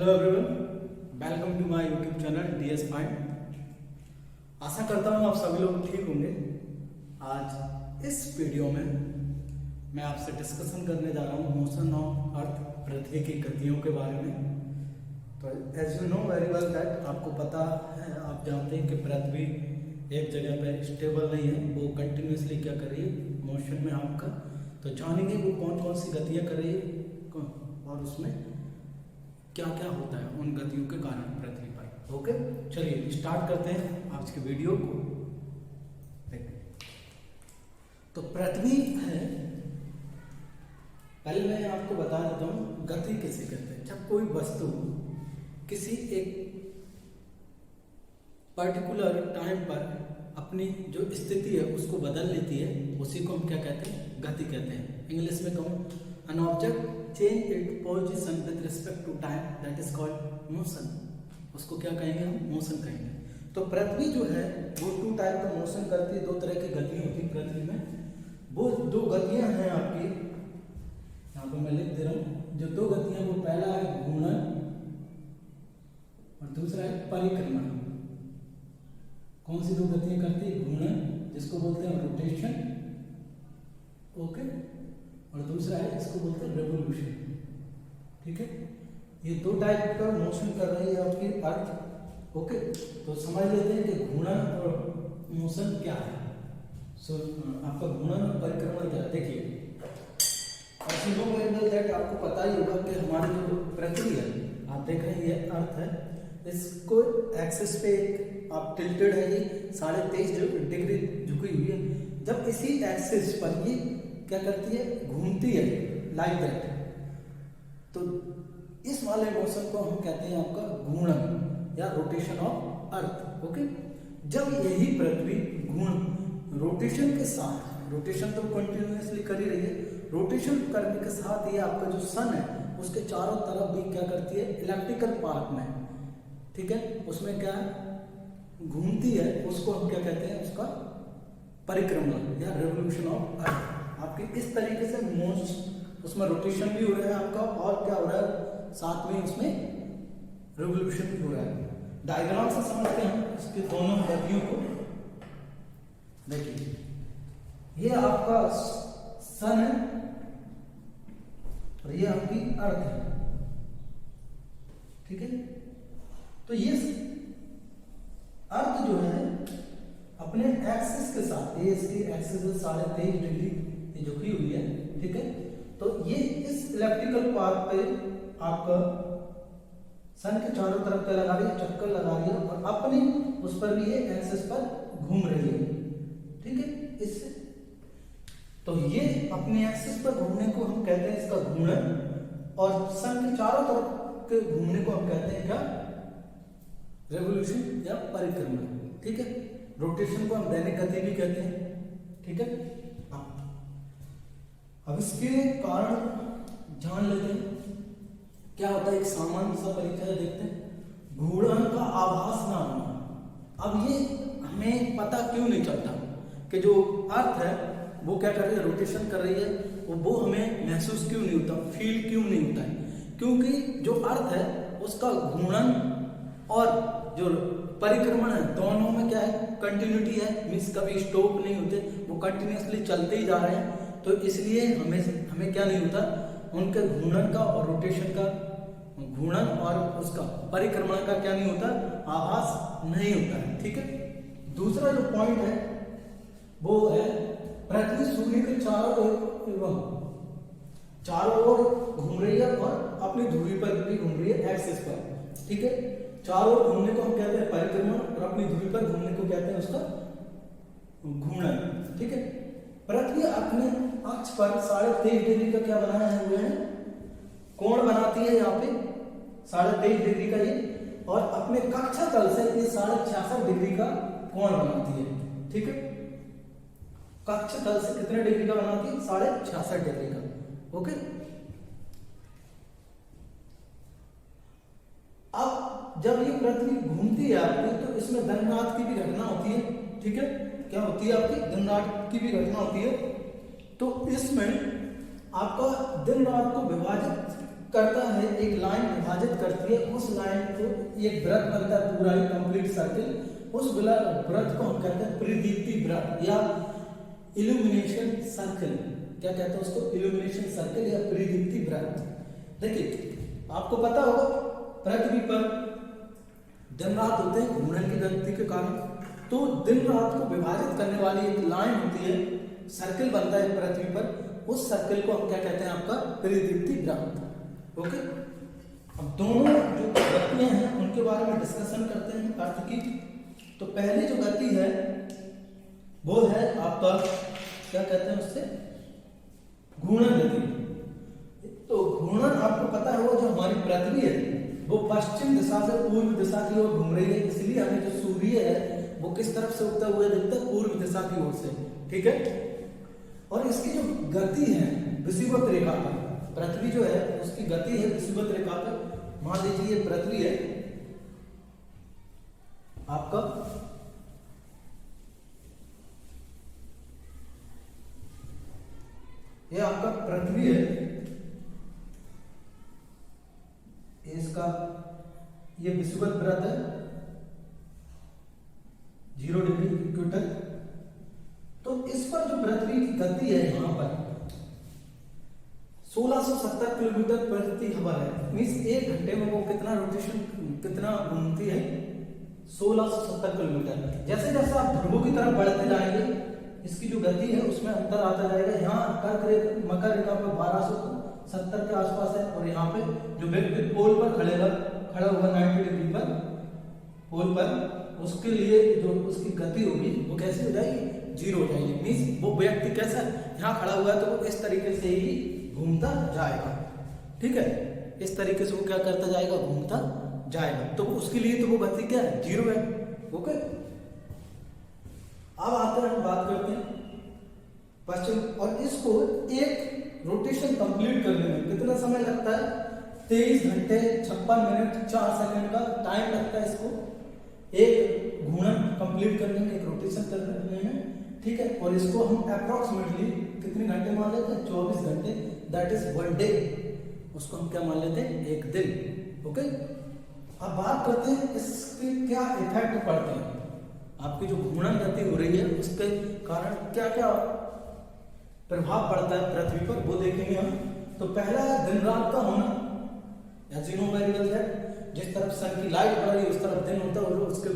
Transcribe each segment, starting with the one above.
Hello everyone, welcome to my YouTube channel DS find. आशा करता हूँ आप सभी लोग ठीक होंगे। आज इस वीडियो में मैं आपसे डिस्कशन करने जा रहा हूँ मोशन ऑफ अर्थ, पृथ्वी की गतियों के बारे में। तो as you know very well that, आपको पता है, आप जानते हैं कि पृथ्वी एक जगह पे स्टेबल नहीं है, वो कंटिन्यूसली क्या कर रही है, मोशन में आपका। तो जानेंगे वो कौन कौन सी गतियाँ कर रही है और उसमें क्या क्या होता है उन गतियों के कारण पृथ्वी पर। ओके, चलिए स्टार्ट करते हैं आज के वीडियो को। देखिए, तो पृथ्वी है, पहले मैं आपको बता देता हूँ गति किसे कहते हैं। जब कोई वस्तु किसी एक पर्टिकुलर टाइम पर अपनी जो स्थिति है उसको बदल लेती है, उसी को हम क्या कहते हैं, गति कहते हैं। इंग्लिश में कहूँ, an object change its position with respect to time, that is called motion। उसको क्या कहेंगे हम, मोशन कहेंगे। तो पृथ्वी जो है वो टू टाइप का मोशन करती है, दो तरह की गति होती है पृथ्वी में। वो दो गतियां हैं आपकी, यहाँ पे मैं लिख दे रहा हूँ। जो दो गतियां, वो पहला है घूर्णन और दूसरा है परिक्रमण। कौन सी दो गतियां करती है? घूर्णन, जिसको बोलते हैं रोटेशन, ओके, और दूसरा है इसको बोलते हैं रेवोल्यूशन। ठीक है, ये दो टाइप का मोशन कर रही है आपकी अर्थ। ओके, तो समझ लेते हैं कि घूर्णन और मोशन क्या है। आपका घूर्णन और परिक्रमण क्या है। देखिए, आपको पता ही होगा कि हमारी जो पृथ्वी है, आप देख रहे हैं ये अर्थ है, इसको एक्सिस पे आप टिल्टेड है, ये 23.5 डिग्री झुकी हुई है। जब इसी एक्सिस पर ये क्या करती है, घूमती है, लाइक दैट। तो इस वाले मोशन को हम कहते हैं आपका घूर्णन या रोटेशन ऑफ अर्थ। ओके, जब यही पृथ्वी रोटेशन के साथ, रोटेशन तो कंटिन्यूअसली कर ही रही है, रोटेशन करने के साथ ये आपका जो सन है उसके चारों तरफ भी क्या करती है, इलेक्ट्रिकल पार्ट में, ठीक है, उसमें क्या घूमती है, उसको हम क्या कहते हैं, उसका परिक्रमण या रेवोल्यूशन ऑफ अर्थ। आपके इस तरीके से उसमें रोटेशन भी हो रहा है आपका, और क्या हो रहा है, साथ में उसमें रेवोल्यूशन भी हो रहा है। डायग्राम से समझते हैं इसके दोनों गतियों को। देखिए, ये आपका सन है और ये आपकी अर्थ है, ठीक है। तो ये अर्थ जो है अपने एक्सिस के साथ, ये इसकी एक्सिस 23.5 डिग्री ये झुकी हुई है, ठीक है। तो ये इस इलेक्ट्रिकल पार्ट पे आपका सन के चारों तरफ क्या लगा रही है, चक्कर लगा रही है, और अपनी उस पर भी ये एक्सिस पर घूम रही है, ठीक है। इससे तो ये अपने एक्सिस पर घूमने को हम कहते हैं इसका घूर्णन, और सन के चारों तरफ के घूमने को हम कहते हैं क्या, रेवोल्यूशन या परिक्रमण, ठीक है। रोटेशन को हम दैनिक गति भी कहते हैं, ठीक है। अब इसके कारण जान लेते हैं क्या होता है। एक सामान्य सा परिचय देखते हैं। घूर्णन का आभास ना होना। अब ये हमें पता क्यों नहीं चलता कि जो अर्थ है वो क्या कर रही है, रोटेशन कर रही है, वो हमें महसूस क्यों नहीं होता, फील क्यों नहीं होता है? क्योंकि जो अर्थ है उसका घूर्णन और जो परिक्रमण है, दोनों में क्या है, कंटिन्यूटी है, मीन्स कभी स्टॉप नहीं होते, वो कंटिन्यूसली चलते ही जा रहे हैं। तो इसलिए हमें क्या नहीं होता, उनके घूर्णन का और रोटेशन का, घूर्णन और उसका परिक्रमण का क्या नहीं होता, आभास नहीं होता है, ठीक है। दूसरा जो पॉइंट है वो है, पृथ्वी सूर्य के चारों ओर घूम रही है और अपनी धुरी पर भी घूम रही है, एक्सिस पर, ठीक है। चारों ओर घूमने को हम कहते हैं परिक्रमण, और अपनी धुरी पर घूमने को कहते हैं उसका घूर्णन, ठीक है। पृथ्वी अपने अक्ष पर 23.5 डिग्री का क्या बनाए हुए हैं, कोण बनाती है यहाँ पे 23.5 डिग्री का ये, और अपने कक्षा तल से ये 66.5 डिग्री का कोण बनाती है, ठीक है। कक्षा तल से कितने डिग्री का बनाती है, 66.5 डिग्री का, ओके। अब जब ये पृथ्वी घूमती है आपकी, तो इसमें दिन रात की भी घटना होती है, ठीक है। क्या होती है आपकी, दिन रात की भी घटना होती है। तो इसमें आपका दिन रात को विभाजित करता है, एक लाइन विभाजित करती है, उस लाइन को एक वृत्त बनता है पूरा ही कंप्लीट सर्किल, उस वृत्त को हम कहते हैं परिदीप्ति वृत्त या इल्यूमिनेशन सर्कल। क्या कहते हैं उसको? इल्यूमिनेशन सर्कल या परिदीप्ति वृत्त। देखिए आपको पता होगा पृथ्वी पर दिन रात होते हैं घूर्णन की गति के कारण, तो दिन रात को विभाजित करने वाली एक लाइन होती है, सर्कल बनता है पृथ्वी पर, उस सर्कल को हम क्या कहते हैं? आपका परिदीप्ति वृत्त। ओके, अब दोनों जो गतियां हैं उनके बारे में डिस्कशन करते हैं अर्थ की। तो पहली जो गति है वो है आपका क्या कहते हैं उससे? घूर्णन गति। तो घूर्णन आपको पता है, वो जो हमारी पृथ्वी है वो पश्चिम दिशा से पूर्व दिशा की ओर घूम रही है, इसलिए हमें जो सूर्य है वो किस तरफ से उगता हुआ दिखता है? पूर्व दिशा की ओर से। ठीक है, और इसकी जो गति है विषुवत रेखा पर, पृथ्वी जो है उसकी गति है विषुवत रेखा पर। मान लीजिए ये पृथ्वी है आपका, ये आपका पृथ्वी है, इसका ये विषुवत वृत्त है 0 डिग्री इक्वेटर। तो इस पर जो पृथ्वी की गति है यहां पर 1670 किलोमीटर प्रति आवर है, मीन्स एक घंटे में वो कितना रोटेशन कितना घूमती है? 1670 किलोमीटर। जैसे जैसे आप ध्रुवों की तरफ बढ़ते जाएंगे इसकी जो गति है उसमें अंतर आता जाएगा। यहाँ कर्क रेखा मकर रेखा पर 1270 के आसपास है, और यहाँ पे जो व्यक्ति पोल पर खड़ा हुआ 90 डिग्री पर पोल पर, उसके लिए जो उसकी गति होगी वो कैसी हो जाएगी? 0 हो जाएगी। मीन्स वो व्यक्ति कैसा यहाँ खड़ा हुआ है तो वो इस तरीके से ही घूमता जाएगा। ठीक है, इस तरीके से वो क्या करता जाएगा? घूमता जाएगा। तो उसके लिए तो वो गति क्या है? 0 है। ओके, अब आते हैं, हम बात करते हैं पश्चिम, और इसको एक रोटेशन कंप्लीट करने में कितना समय लगता है? 23 घंटे 56 मिनट 4 सेकंड का टाइम लगता है इसको एक घूर्णन कंप्लीट करने में, एक रोटेशन करने में। ठीक है, और इसको हम अप्रोक्सीमेटली कितने घंटे मान लेते हैं? 24 घंटे, दैट इज 1 डे। उसको हम क्या मान लेते हैं? एक दिन। ओके, अब बात करते हैं इसके क्या इफेक्ट पड़ते हैं। आपकी जो घूर्णन गति हो रही है उसके कारण क्या क्या प्रभाव पड़ता है पृथ्वी पर, वो देखेंगे हम। तो पहला है दिन रात का होना, as you know very well that जिस तरफ सन की लाइट पड़ रही है उस तरफ दिन होता है, और उसके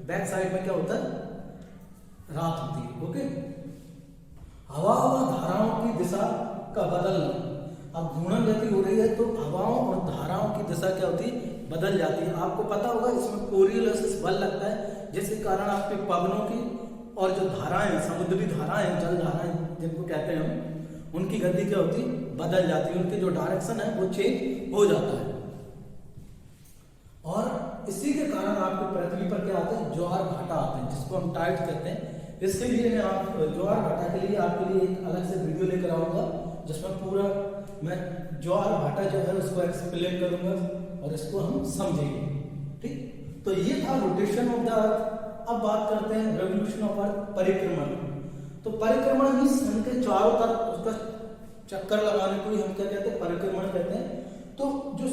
बैक साइड में क्या होता है? रात होती है। ओके, हवा और धाराओं की दिशा का बदलना। अब घूर्णन गति हो रही है तो हवाओं और धाराओं की दिशा क्या होती है? बदल जाती है। आपको पता होगा इसमें कोरियोलिस बल लगता है, जिसके कारण आपके पवनों की और जो धाराएं, समुद्री धाराएं, जल धाराएं जिनको कहते हैं हम, उनकी गति क्या होती है? बदल जाती है, उनकी जो डायरेक्शन है वो चेंज हो जाता है। और इसी के कारण आपको पृथ्वी पर क्या आते हैं? ज्वार भाटा आते हैं, जिसको हम टाइड कहते हैं। इसके लिए मैं आप ज्वार भाटा के लिए आपके लिए एक अलग से वीडियो लेकर आऊंगा, जिसमें पूरा मैं ज्वार भाटा जो है उसको एक्सप्लेन करूंगा और इसको हम समझेंगे। ठीक, तो ये था रोटेशन ऑफ द अर्थ। अब बात करते हैं रेवोल्यूशन ऑफ अर्थ, परिक्रमण। तो परिक्रमण ही सन के चारों तरफ उसका चक्कर लगाने को ही हम क्या कहते हैं? परिक्रमण कहते हैं। तो जो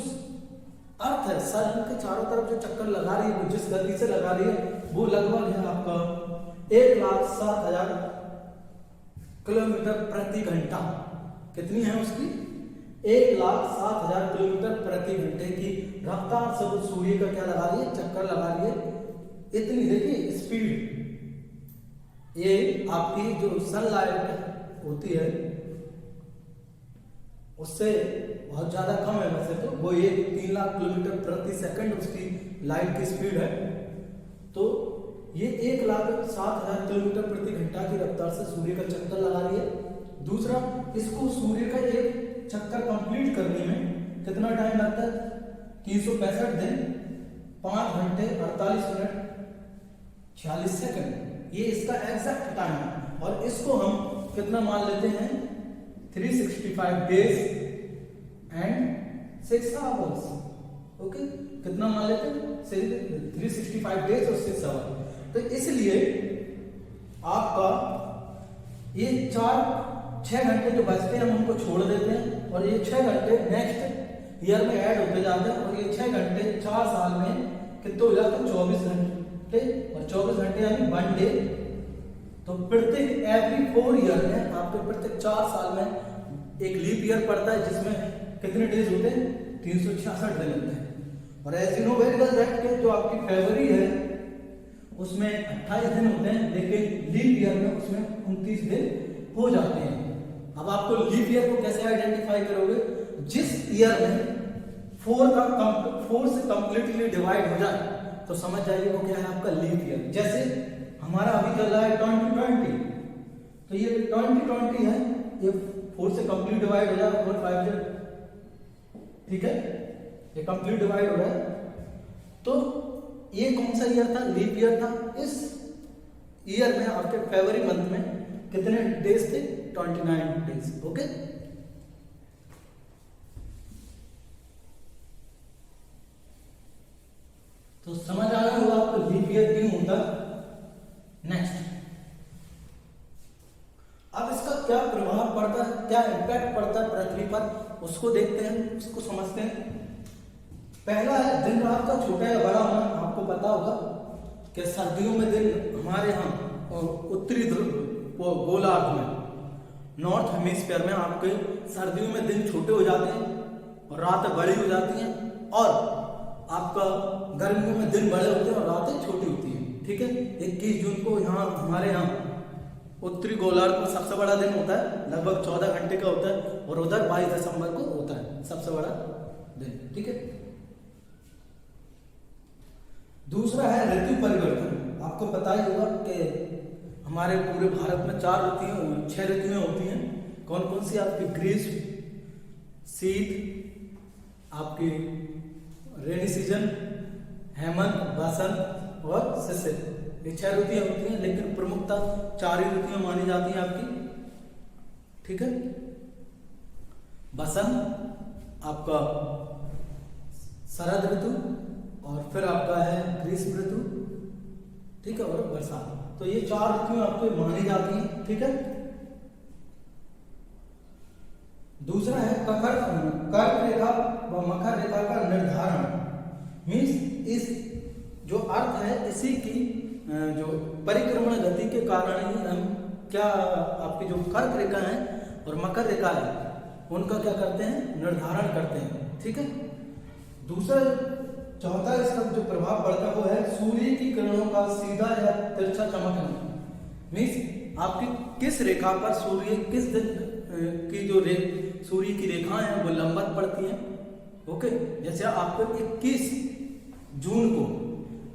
अर्थ है सन के चारों तरफ जो चक्कर लगा रही है, वो जिस गति से लगा रही है वो लगभग है आपका 1,07,000 किलोमीटर प्रति घंटा। कितनी है उसकी? 1,07,000 किलोमीटर प्रति घंटे की रफ्तार से वो सूर्य का क्या लगा रही है? चक्कर लगा रही है। इतनी देखिए स्पीड, ये आपकी जो सनलाइट होती है उससे बहुत ज्यादा कम है वैसे तो, वो ये 3 लाख किलोमीटर प्रति सेकंड उसकी लाइट की स्पीड है। तो ये 1,07,000 किलोमीटर प्रति घंटा की रफ्तार से सूर्य का चक्कर लगा रही है। दूसरा, इसको सूर्य का एक चक्कर कंप्लीट करने में कितना टाइम लगता है? 365 दिन 5 घंटे 48 मिनट 46 सेकंड, ये इसका एग्जैक्ट टाइम है। और इसको हम कितना मान लेते हैं? 365 डेज एंड 6 आवर्स। ओके, कितना मान लेते हैं? 365 डेज और 6 आवर। तो इसलिए आपका ये 4-6 घंटे जो बचते हैं हम उनको छोड़ देते हैं, और ये 6 घंटे नेक्स्ट ईयर में ऐड होते जाते हैं और ये 6 घंटे 4 साल में कितने हो जाते हैं 24 घंटे, और 24 घंटे यानी 1 डे। तो प्रत्येक एवरी 4 ईयर में आपके प्रत्येक 4 साल में एक लीप ईयर पड़ता है जिसमें कितने डेज होते हैं 366 दिन होते हैं। और as you know very well that के जो आपकी फरवरी है उसमें 28 दिन होते हैं, लेकिन लीप ईयर में उसमें 29 दिन हो जाते हैं। अब आपको लीप ईयर को कैसे आइडेंटिफाई करोगे? जिस ईयर में 4 से कंप्लीटली डिवाइड हो जाए तो समझ जाइए वो क्या है आपका लीप ईयर। जैसे हमारा अभी चल रहा है 2020, तो ये 2020 है, ये 4 से कंप्लीट डिवाइड हो जाए 4 5 से, ठीक है, ये कंप्लीट डिवाइड हो रहा है। तो ये कौन सा ईयर था? लीप ईयर था। इस ईयर में आपके फरवरी मंथ में कितने डेज थे? 29 डेज। ओके, तो समझ आ रहा होगा आपको लीप ईयर क्यों होता। नेक्स्ट, अब इसका क्या प्रभाव पड़ता है, क्या इम्पैक्ट पड़ता है पृथ्वी पर, उसको देखते हैं, उसको समझते हैं। पहला है दिन रात का छोटा या बड़ा होना। आपको पता होगा कि सर्दियों में दिन हमारे यहाँ उत्तरी ध्रुव गोलार्ध में नॉर्थ हेमिस्फीयर में आपके सर्दियों में दिन छोटे हो जाते हैं और रातें बड़ी हो जाती हैं, और आपका गर्मियों में दिन बड़े होते हैं और रातें छोटी होती हैं। ठीक है, 21 जून को यहाँ हमारे यहाँ उत्तरी गोलार्ध में सबसे बड़ा दिन होता है, लगभग 14 घंटे का होता है, और उधर 22 दिसंबर को होता है सबसे बड़ा दिन। ठीक है, दूसरा है ऋतु परिवर्तन। आपको पता ही होगा कि हमारे पूरे भारत में 6 ऋतुएं होती हैं। कौन कौन सी? आपकी ग्रीष्म, शीत, आपकी रेनी सीजन, हेमंत, बसंत और शिशिर। ये 6 ऋतुएं होती हैं, लेकिन प्रमुखतः 4 ही ऋतुएं मानी जाती हैं आपकी। ठीक है, बसंत, आपका शरद ऋतु, और फिर आपका है ग्रीष्म ऋतु, ठीक है, और बरसात। तो ये 4 ऋतुएं आपको मानी जाती हैं। ठीक है, दूसरा है कर्क रेखा व मकर रेखा का निर्धारण। मीन्स इस जो अर्थ है इसी की जो परिक्रमण गति के कारण ही हम क्या आपकी जो कर्क रेखा है और मकर रेखा है उनका क्या करते हैं? निर्धारण करते हैं। ठीक है, दूसरा चौथा इसका जो प्रभाव पड़ता है वो है सूर्य की किरणों का सीधा या तिरछा चमकना। मीन्स आपकी किस रेखा पर सूर्य किस दिन की जो सूर्य की रेखाएं हैं वो लंबवत पड़ती हैं। ओके, जैसे आपको 21 जून को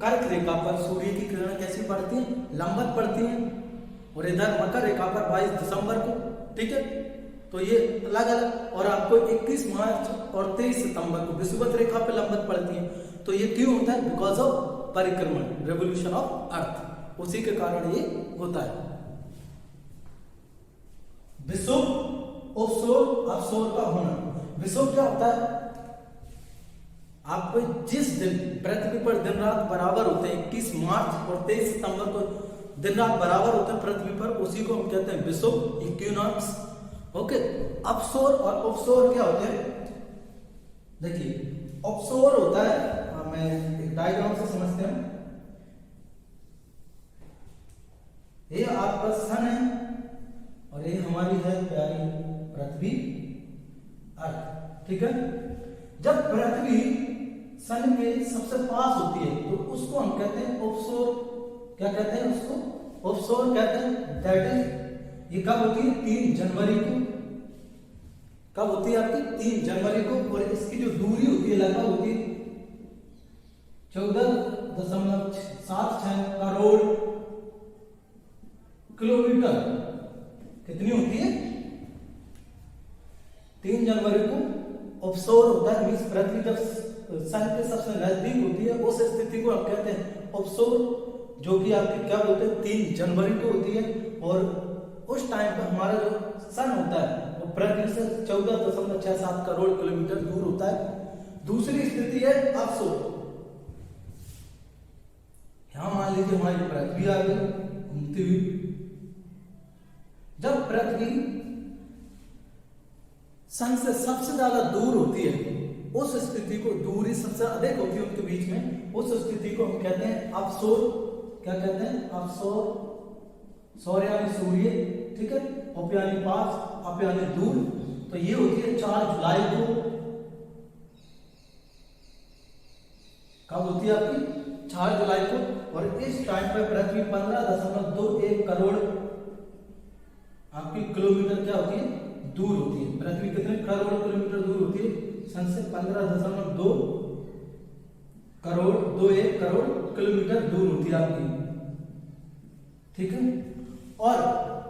कर्क रेखा पर सूर्य की किरणें कैसी पड़ती हैं? लंबवत पड़ती हैं, और इधर मकर रेखा पर 22 दिसंबर को। ठीक है, तो ये अलग अलग, और आपको 21 मार्च और 23 सितंबर को विषुवत रेखा पे लंबवत पड़ती हैं। तो ये क्यों होता है? बिकॉज ऑफ परिक्रमण, रेवोल्यूशन ऑफ अर्थ, उसी के कारण ये होता है। विषुव, ऑफशोर, ऑफशोर का होना। विषुव क्या होता है? आपको जिस दिन पृथ्वी पर दिन रात बराबर होते हैं, 21 मार्च और 23 सितंबर को दिन रात बराबर होते हैं पृथ्वी पर, उसी को हम कहते हैं विषुव, इक्विनॉक्स। ओके, अपसोर और ऑफशोर क्या होते हैं? देखिए, ऑफशोर होता है, मैं एक डायग्राम से समझते हैं। ये आपका सन है और ये हमारी है प्यारी पृथ्वी, अर्थ। ठीक है, जब पृथ्वी सन के सबसे पास होती है तो उसको हम कहते हैं ऑफशोर। क्या कहते हैं उसको? ऑफशोर कहते हैं। दैट इज, ये कब होती है? 3 जनवरी को। कब होती है आपकी? 3 जनवरी को, और इसकी जो दूरी होती है लगभग होती है 14.76 करोड़ किलोमीटर। कितनी होती है? 3 जनवरी को ऑफशोर होता है। मींस पृथ्वी जब सन के सबसे नजदीक होती है उस स्थिति को हम कहते हैं ऑफशोर, जो कि आपकी क्या बोलते हैं? 3 जनवरी को होती है, और उस टाइम पर हमारा जो सन होता है वो पृथ्वी से 14.67 करोड़ किलोमीटर दूर होता है। दूसरी स्थिति है ऑफशोर। यहां मान लीजिए हमारी पृथ्वी आ गई घूमती हुई। जब पृथ्वी सन से सबसे ज्यादा दूर होती है उस स्थिति को, दूरी सबसे अधिक होती है उनके बीच में, उस स्थिति को हम कहते हैं अपसौर। क्या कहते हैं? अपसौर। सौर यानी सूर्य, ठीक है, उप यानी पास, अप यानी दूर। तो ये होती है 4 जुलाई को। कब होती है आपकी? 4 जुलाई को। और इस टाइम पर पृथ्वी 15.21 करोड़ आपकी किलोमीटर क्या होती है? दूर होती है। पृथ्वी कितने करोड़ किलोमीटर दूर होती है? सन से 15.2 करोड़ 21 करोड़ किलोमीटर दूर होती है आपकी, ठीक है। और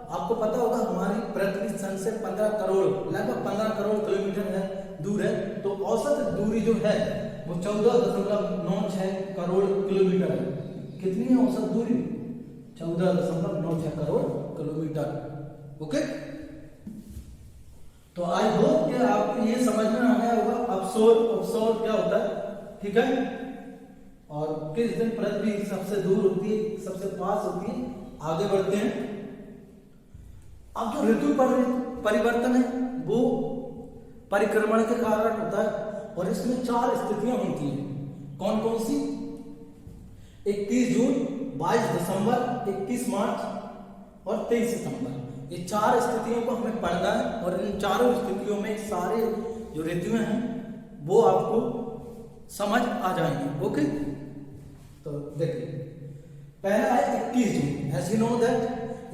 आपको पता होगा हमारी पृथ्वी सन से 15 करोड़, लगभग 15 करोड़ किलोमीटर है, दूर है। तो औसत दूरी जो है वो 14.96 करोड़ किलोमीटर है। कितनी है औसत दूरी? 14.96 करोड़ किलोमीटर। ओके, तो आई होप कि आपको ये समझ में आ गया होगा अपसौर अपसौर क्या होता है, ठीक है, और किस दिन पृथ्वी सबसे दूर होती है, सबसे पास होती है। आगे बढ़ते हैं। अब जो ऋतु परिवर्तन है वो परिक्रमण के कारण होता है, और इसमें 4 स्थितियां होती हैं। कौन कौन सी? 21 जून, 22 दिसंबर, 21 मार्च और 23 सितंबर। ये 4 स्थितियों को हमें पढ़ना है, और इन चारों स्थितियों में सारे जो ऋतुएं हैं वो आपको समझ आ जाएंगे। ओके, तो देखिए, पहला है 21 जून। एज यू नो दैट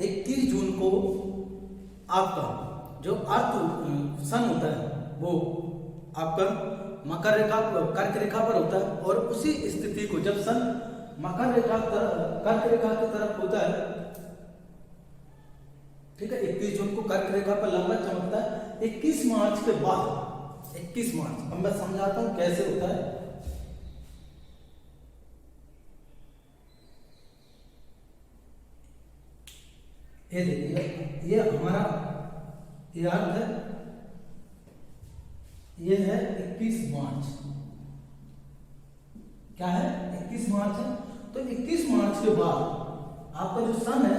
21 जून को आपका जो अर्थ सन होता है वो आपका मकर रेखा, कर्क रेखा पर होता है, और उसी स्थिति को जब सन मकर रेखा कर्क रेखा की तरफ होता है, ठीक है, 21 जून को कर्क रेखा पर लंबा चमकता है। 21 मार्च के बाद, 21 मार्च, अब मैं समझाता हूं कैसे होता है। ये देखिए, ये हमारा ये अर्थ है, ये है 21 मार्च। क्या है? 21 मार्च है। तो 21 मार्च के बाद आपका जो सन है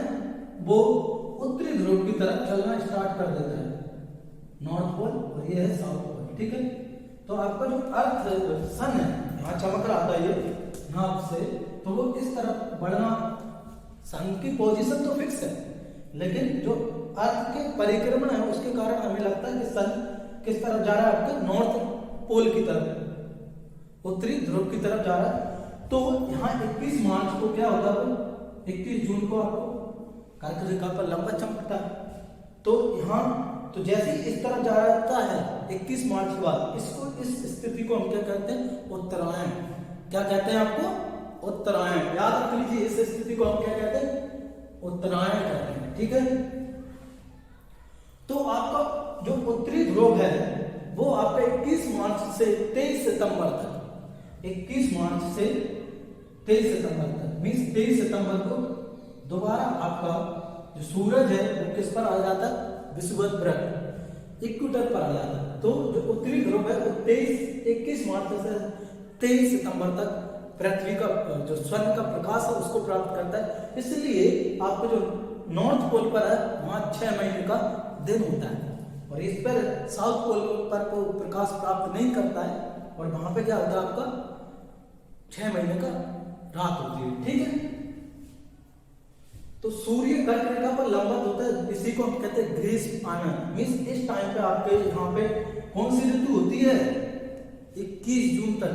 वो उत्तरी ध्रुव की तरफ चलना स्टार्ट कर देता है, नॉर्थ पोल, और ये है साउथ पोल, ठीक है। तो आपका जो अर्थ सन है, यहाँ चमक रहा था ये यहाँ से, तो वो इस तरफ बढ़ना, सन की पोजीशन तो फिक्स है, लेकिन जो अर्थ के परिक्रमण है उसके कारण हमें लगता है कि सन किस तरफ जा रहा है? आपके नॉर्थ पोल की तरफ, उत्तरी ध्रुव की तरफ जा रहा है। तो यहाँ 21 मार्च को क्या होता है? 21 जून को आपको कर्क रेखा पर लंबा चमकता है। तो यहाँ तो जैसे ही इस तरफ जा रहा है 21 मार्च के बाद, इसको, इस स्थिति को हम क्या कहते हैं? उत्तरायण। क्या कहते हैं आपको? उत्तरायण। याद रख लीजिए, इस स्थिति को हम क्या कहते हैं? उत्तरायण कहते हैं, ठीक है। तो आपका जो उत्तरी ध्रुव है वो आपका 21 मार्च से 23 सितंबर तक, 21 मार्च से 23 सितंबर तक, मीन्स 23 सितंबर को दोबारा आपका जो सूरज है वो किस पर आ जाता है? विषुवत वृत्त, इक्वेटर पर आ जाता है। तो जो उत्तरी ध्रुव है वो 21 मार्च से 23 सितंबर तक पृथ्वी का जो सूर्य का प्रकाश है उसको प्राप्त करता है। इसलिए आपको जो नॉर्थ पोल पर है वहां 6 महीने का दिन होता है, और इस पर साउथ पोल पर वो प्रकाश प्राप्त नहीं करता है, और वहां पे क्या होता है? आपका 6 महीने का रात होती है, ठीक है। तो सूर्य कर्क रेखा पर लंबवत होता है, इसी को हम कहते हैं ग्रीष्म आनंद। मीन्स इस टाइम पे आपके यहाँ पे कौन सी ऋतु होती है? 21 जून तक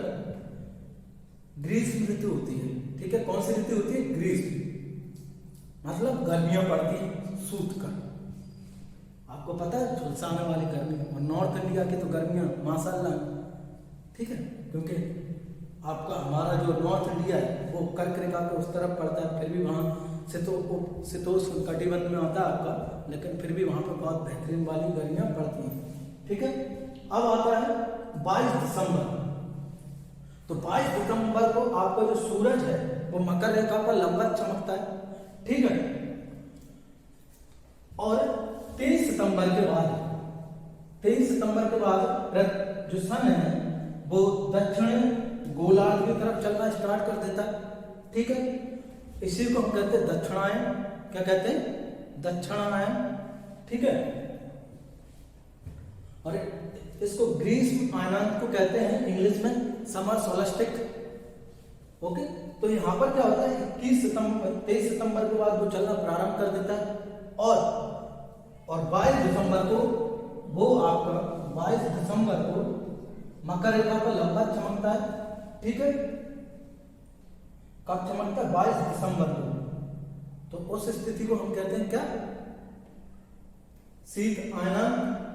ग्रीष्म ऋतु होती है, ठीक है। कौन सी ऋतु होती है? ग्रीष्म, मतलब गर्मियां पड़ती हैं सूत कर। आपको पता है झुलसाने वाली गर्मी, और नॉर्थ इंडिया की तो गर्मियां माशाल्लाह, ठीक है, क्योंकि आपका हमारा जो नॉर्थ इंडिया है वो कर्क रेखा के उस तरफ पड़ता है, फिर भी वहाँ शीतोष्ण कटिबंध में आता है आपका, लेकिन फिर भी वहां पर बहुत बेहतरीन वाली गर्मियां पड़ती हैं, ठीक है। अब आता है 22 दिसंबर। तो 22 दिसंबर को आपका जो सूरज है वो मकर रेखा पर लंबवत चमकता है, ठीक है। और 23 सितंबर के बाद जो सन है वो दक्षिण गोलार्ध की तरफ चलना स्टार्ट कर देता है, ठीक है। इसी को हम कहते हैं दक्षिणायन। क्या कहते हैं? दक्षिणायन, ठीक है। और इसको ग्रीष्म अयनांत को कहते हैं इंग्लिश में समर सोलस्टिक। ओके, तो यहाँ पर क्या होता है 23 सितंबर के बाद वो चलना प्रारंभ कर देता है और 22 दिसंबर को वो आपका 22 दिसंबर को मकर रेखा पर लंबा चमकता है। ठीक है, कब चमकता है? 22 दिसंबर को। तो उस स्थिति को हम कहते हैं क्या? शीत अयनांत।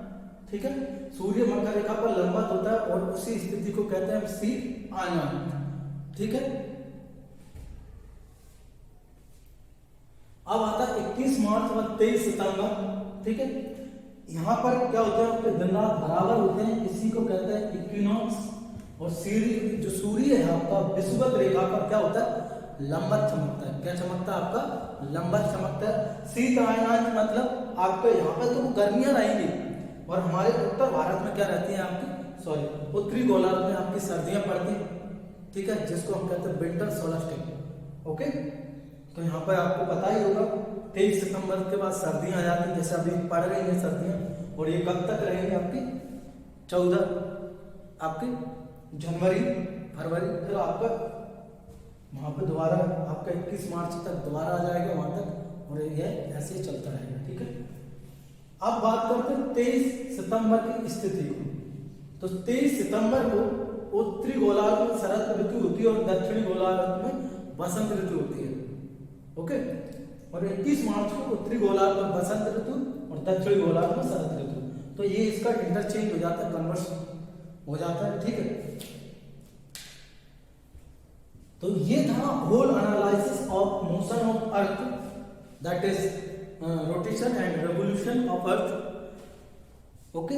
ठीक है, सूर्य मकर रेखा पर लंबवत होता है और उसी स्थिति को कहते हैं शीत अयनांत। ठीक है, अब आता है 21 मार्च और 23 सितंबर। ठीक है, यहां पर क्या होता है? आपके दिन रात बराबर होते हैं, इसी को कहते हैं इक्विनॉक्स। और जो सूर्य है आपका विषुवत रेखा पर क्या होता है? लंबवत चमकता है। क्या चमकता है? आपका लंबवत चमकता है। शीत अयनांत मतलब आपका यहाँ पे तो गर्मियां रहेंगी और हमारे उत्तर भारत में क्या रहती है आपकी उत्तरी गोलार्ध में आपकी सर्दियां पड़ती हैं। ठीक है, जिसको हम कहते हैं विंटर सोलस्टिक। ओके, तो यहाँ पर आपको पता ही होगा 23 सितंबर के बाद सर्दियां आ जाती हैं, जैसे अभी पड़ रही हैं सर्दियां, और ये कब तक रहेंगी आपकी? 14 आपकी जनवरी फरवरी, फिर आपका वहां पे दोबारा आपका 21 मार्च तक दोबारा आ जाएगा वहां तक, और ये ऐसे ही चलता रहेगा। ठीक है, अब बात करते हैं 23 सितंबर की स्थिति को। तो 23 सितंबर को उत्तरी गोलार्ध में शरद ऋतु होती है और दक्षिणी गोलार्ध में बसंत ऋतु होती है। ओके, और 21 मार्च को उत्तरी गोलार्ध में बसंत ऋतु और दक्षिणी गोलार्ध में शरद ऋतु। तो ये इसका इंटरचेंज हो जाता है, कन्वर्स हो जाता है। ठीक है, तो ये था whole analysis of motion of earth, that is rotation and revolution of earth. Okay,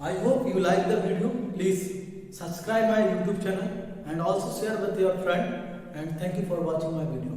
I hope you like the video. Please subscribe my YouTube channel and also share with your friend, and thank you for watching my video.